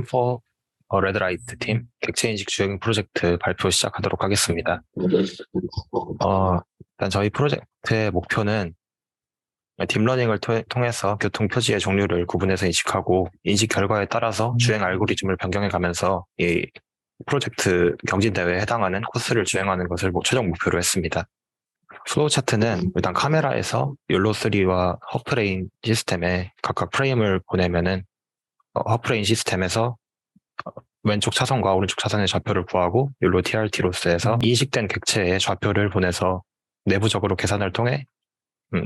for Red Light 팀 객체인식 주행 프로젝트 발표 시작하도록 하겠습니다. 일단 저희 프로젝트의 목표는 딥러닝을 통해서 교통 표지의 종류를 구분해서 인식하고 인식 결과에 따라서 주행 알고리즘을 변경해 가면서 이 프로젝트 경진대회에 해당하는 코스를 주행하는 것을 최종 목표로 했습니다. 플로우 차트는 일단 카메라에서 욜로3와 허프레인 시스템에 각각 프레임을 보내면은 허프레인 시스템에서 왼쪽 차선과 오른쪽 차선의 좌표를 구하고 욜로 TRT 로스에서 인식된 객체의 좌표를 보내서 내부적으로 계산을 통해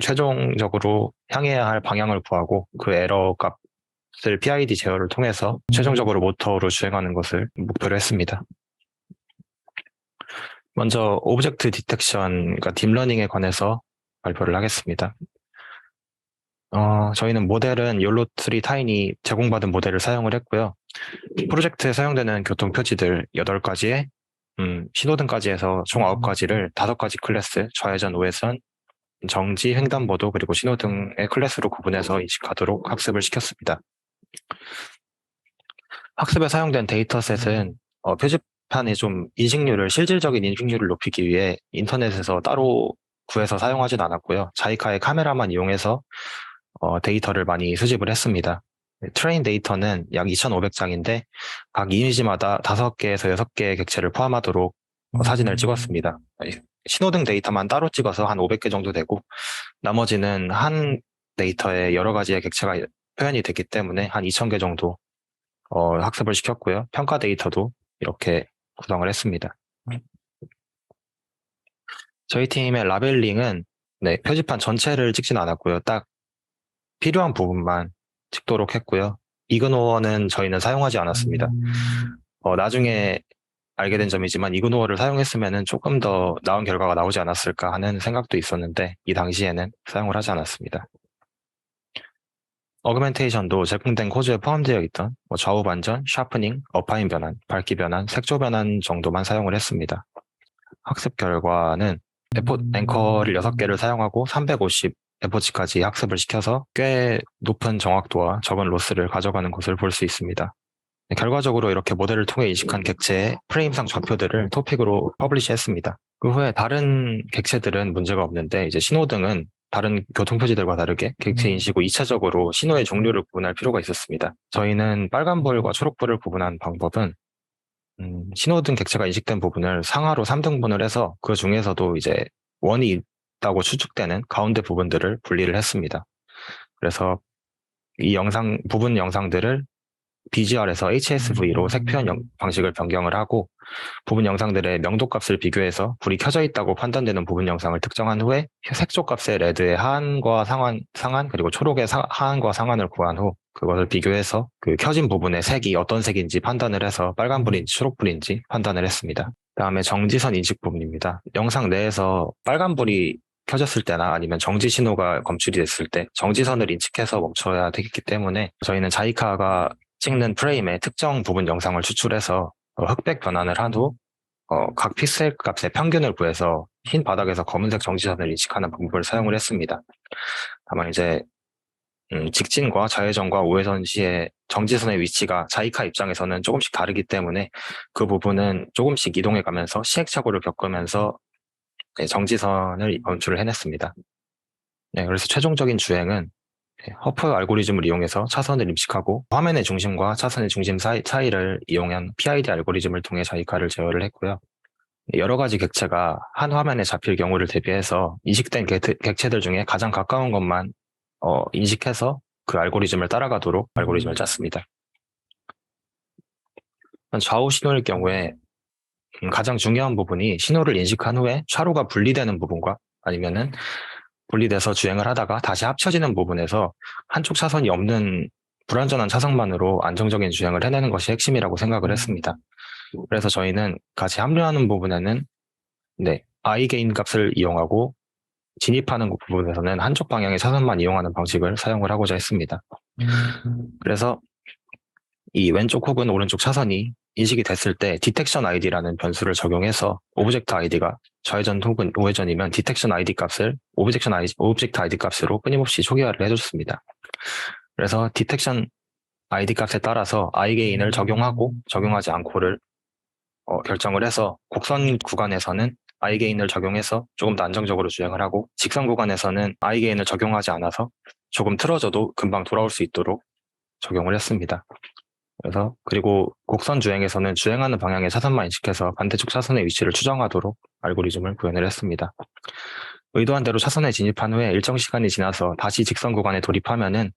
최종적으로 향해야 할 방향을 구하고 그 에러 값을 PID 제어를 통해서 최종적으로 모터로 주행하는 것을 목표로 했습니다. 먼저 오브젝트 디텍션, 그러니까 딥러닝에 관해서 발표를 하겠습니다. 저희는 모델은 욜로3 타이니 제공받은 모델을 사용을 했고요. 프로젝트에 사용되는 교통 표지들 8가지에 신호등까지 해서 총 9가지를 5가지 클래스, 좌회전, 우회전, 정지, 횡단보도, 그리고 신호등의 클래스로 구분해서 인식하도록 학습을 시켰습니다. 학습에 사용된 데이터셋은 표지판의 좀 실질적인 인식률을 높이기 위해 인터넷에서 따로 구해서 사용하진 않았고요. 자이카의 카메라만 이용해서 데이터를 많이 수집을 했습니다. 트레인 데이터는 약 2,500장인데 각 이미지마다 5개에서 6개의 객체를 포함하도록 사진을 찍었습니다. 신호등 데이터만 따로 찍어서 한 500개 정도 되고 나머지는 한 데이터에 여러 가지의 객체가 표현이 됐기 때문에 한 2,000개 정도 학습을 시켰고요. 평가 데이터도 이렇게 구성을 했습니다. 저희 팀의 라벨링은 표지판 전체를 찍진 않았고요. 딱 필요한 부분만 찍도록 했고요. 이그노어는 저희는 사용하지 않았습니다. 나중에 알게 된 점이지만 이그노어를 사용했으면 조금 더 나은 결과가 나오지 않았을까 하는 생각도 있었는데 이 당시에는 사용을 하지 않았습니다. 어그멘테이션도 제공된 코드에 포함되어 있던 좌우 반전, 샤프닝, 어파인 변환, 밝기 변환, 색조 변환 정도만 사용을 했습니다. 학습 결과는 앵커를 6개를 사용하고 350 에포치까지 학습을 시켜서 꽤 높은 정확도와 적은 로스를 가져가는 것을 볼 수 있습니다. 결과적으로 이렇게 모델을 통해 인식한 객체의 프레임상 좌표들을 토픽으로 퍼블리시했습니다. 그 후에 다른 객체들은 문제가 없는데 이제 신호등은 다른 교통표지들과 다르게 객체 인식 후 2차적으로 신호의 종류를 구분할 필요가 있었습니다. 저희는 빨간불과 초록불을 구분한 방법은 신호등 객체가 인식된 부분을 상하로 3등분을 해서 그 중에서도 이제 원이 있다고 추측되는 가운데 부분들을 분리를 했습니다. 그래서 이 부분 영상들을 BGR에서 HSV로 색표현 방식을 변경을 하고 부분 영상들의 명도값을 비교해서 불이 켜져 있다고 판단되는 부분 영상을 특정한 후에 색조 값의 레드의 하한과 상한 그리고 초록의 하한과 상한을 구한 후 그것을 비교해서 그 켜진 부분의 색이 어떤 색인지 판단을 해서 빨간불인지 초록불인지 판단을 했습니다. 다음에 정지선 인식 부분입니다. 영상 내에서 빨간불이 켜졌을 때나 아니면 정지 신호가 검출이 됐을 때 정지선을 인식해서 멈춰야 되기 때문에 저희는 자이카가 찍는 프레임의 특정 부분 영상을 추출해서 흑백 변환을 한 후 각 픽셀 값의 평균을 구해서 흰 바닥에서 검은색 정지선을 인식하는 방법을 사용을 했습니다. 다만 이제 직진과 좌회전과 우회전 시에 정지선의 위치가 자이카 입장에서는 조금씩 다르기 때문에 그 부분은 조금씩 이동해 가면서 시행착오를 겪으면서 정지선을 검출을 해냈습니다. 그래서 최종적인 주행은 허프 알고리즘을 이용해서 차선을 인식하고 화면의 중심과 차선의 중심 사이를 이용한 PID 알고리즘을 통해 자이카를 제어를 했고요. 여러 가지 객체가 한 화면에 잡힐 경우를 대비해서 인식된 객체들 중에 가장 가까운 것만 인식해서 그 알고리즘을 따라가도록 알고리즘을 짰습니다. 좌우 신호일 경우에 가장 중요한 부분이 신호를 인식한 후에 차로가 분리되는 부분과 아니면은 분리돼서 주행을 하다가 다시 합쳐지는 부분에서 한쪽 차선이 없는 불완전한 차선만으로 안정적인 주행을 해내는 것이 핵심이라고 생각을 했습니다. 그래서 저희는 같이 합류하는 부분에는 I 게인 값을 이용하고 진입하는 부분에서는 한쪽 방향의 차선만 이용하는 방식을 사용을 하고자 했습니다. 그래서 이 왼쪽 혹은 오른쪽 차선이 인식이 됐을 때 디텍션 아이디라는 변수를 적용해서 오브젝트 아이디가 좌회전 혹은 우회전이면 디텍션 아이디 값을 오브젝트 아이디 값으로 끊임없이 초기화를 해줬습니다. 그래서 디텍션 ID 값에 따라서 iGain을 적용하고 적용하지 않고를 결정을 해서 곡선 구간에서는 iGain을 적용해서 조금 더 안정적으로 주행을 하고 직선 구간에서는 iGain을 적용하지 않아서 조금 틀어져도 금방 돌아올 수 있도록 적용을 했습니다. 그래서 그리고 곡선 주행에서는 주행하는 방향의 차선만 인식해서 반대쪽 차선의 위치를 추정하도록 알고리즘을 구현을 했습니다. 의도한 대로 차선에 진입한 후에 일정 시간이 지나서 다시 직선 구간에 돌입하면은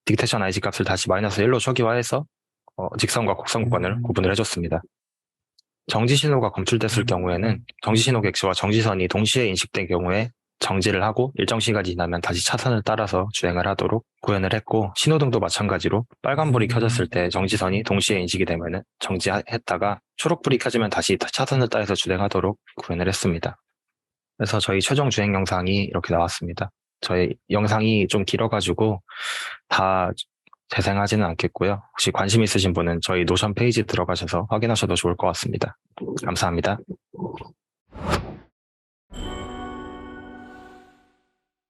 딕테이션 IG 값을 다시 마이너스 1로 초기화해서 직선과 곡선 구간을 구분을 해줬습니다. 정지 신호가 검출됐을 경우에는 정지 신호 객시와 정지선이 동시에 인식된 경우에 정지를 하고 일정 시간이 지나면 다시 차선을 따라서 주행을 하도록 구현을 했고, 신호등도 마찬가지로 빨간불이 켜졌을 때 정지선이 동시에 인식이 되면 정지했다가 초록불이 켜지면 다시 차선을 따라서 주행하도록 구현을 했습니다. 그래서 저희 최종 주행 영상이 이렇게 나왔습니다. 저희 영상이 좀 길어가지고 다 재생하지는 않겠고요. 혹시 관심 있으신 분은 저희 노션 페이지 들어가셔서 확인하셔도 좋을 것 같습니다. 감사합니다.